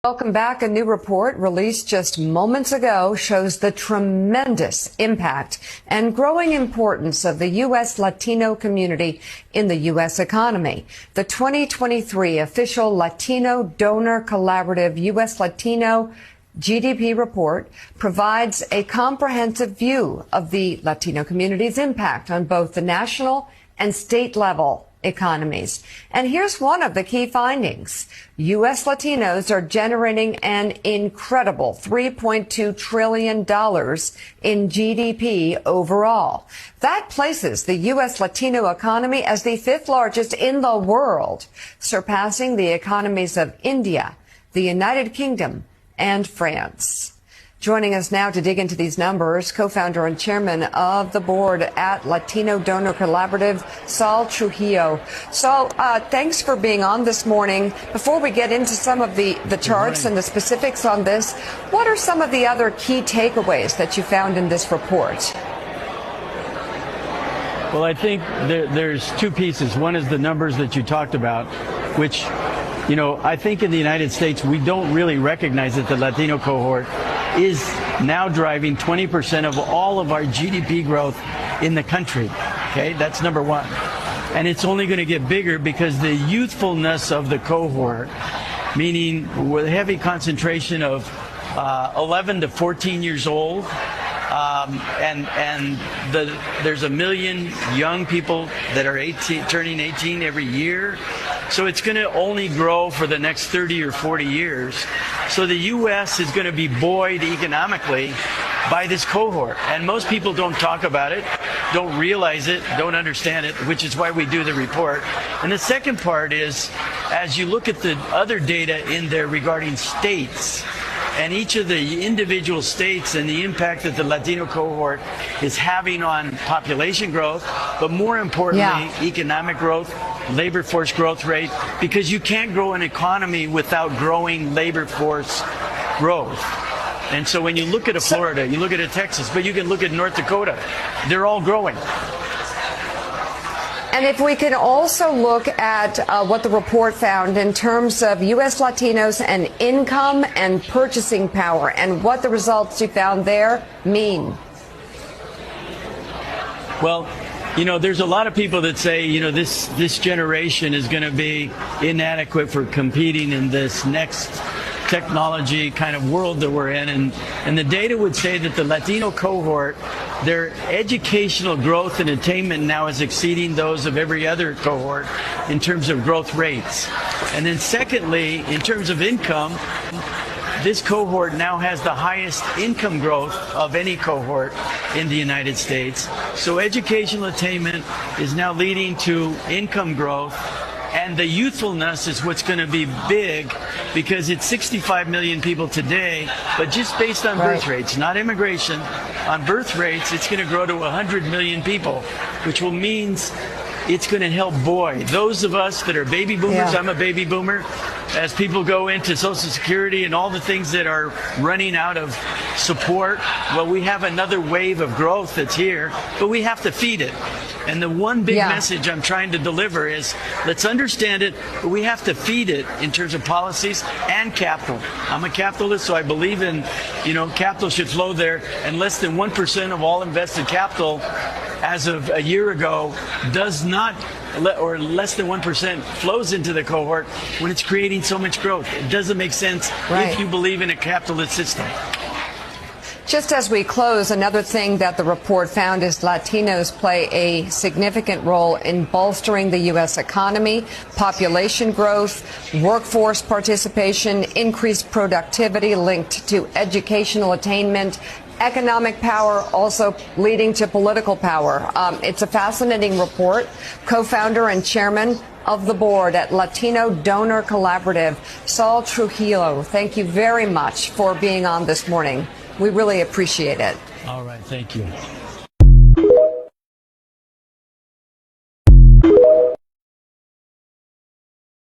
Welcome back. A new report released just moments ago shows the tremendous impact and growing importance of the U.S. Latino community in the U.S. economy. The 2023 official Latino Donor Collaborative U.S. Latino GDP report provides a comprehensive view of the Latino community's impact on both the national and state level economies. And here's one of the key findings. U.S. Latinos are generating an incredible $3.2 trillion in GDP overall. That places the U.S. Latino economy as the fifth largest in the world, surpassing the economies of India, the United Kingdom, and France. Joining us now to dig into these numbers, co-founder and chairman of the board at Latino Donor Collaborative, Saul Trujillo. Saul, thanks for being on this morning. Before we get into some of the charts and the specifics on this, what are some of the other key takeaways that you found in this report? Well, I think there's two pieces. One is the numbers that you talked about, which, you know, I think in the United States, we don't really recognize that the Latino cohort is now driving 20% of all of our GDP growth in the country. Okay, that's number one. And it's only going to get bigger because the youthfulness of the cohort, meaning with a heavy concentration of 11 to 14 years old, there's 1 million young people that are turning 18 every year. So it's going to only grow for the next 30 or 40 years. So the U.S. is going to be buoyed economically by this cohort. And most people don't talk about it, don't realize it, don't understand it, which is why we do the report. And the second part is, as you look at the other data in there regarding states, and each of the individual states and the impact that the Latino cohort is having on population growth, but more importantly, economic growth, labor force growth rate, because you can't grow an economy without growing labor force growth. And so when you look at a Florida, you look at a Texas, but you can look at North Dakota, they're all growing. And if we can also look at what the report found in terms of U.S. Latinos and income and purchasing power, and what the results you found there mean. Well, you know, there's a lot of people that say, you know, this generation is going to be inadequate for competing in this next technology kind of world that we're in. And the data would say that the Latino cohort, their educational growth and attainment now is exceeding those of every other cohort in terms of growth rates. And then secondly, in terms of income, this cohort now has the highest income growth of any cohort in the United States. So educational attainment is now leading to income growth. And the youthfulness is what's going to be big, because it's 65 million people today, but just based on birth rates, not immigration, on birth rates, it's going to grow to 100 million people, which will means it's going to help buoy those of us that are baby boomers. I'm a baby boomer. As people go into Social Security and all the things that are running out of support, well, we have another wave of growth that's here, but we have to feed it. And the one big message I'm trying to deliver is, let's understand it, but we have to feed it in terms of policies and capital. I'm a capitalist, so I believe in, you know, capital should flow there, and less than 1% of all invested capital as of a year ago does not, or less than 1% flows into the cohort when it's creating so much growth. It doesn't make sense if you believe in a capitalist system. Just as we close, another thing that the report found is Latinos play a significant role in bolstering the U.S. economy, population growth, workforce participation, increased productivity linked to educational attainment, economic power, also leading to political power. It's a fascinating report. Co-founder and chairman of the board at Latino Donor Collaborative, Saul Trujillo, thank you very much for being on this morning. We really appreciate it. All right. Thank you.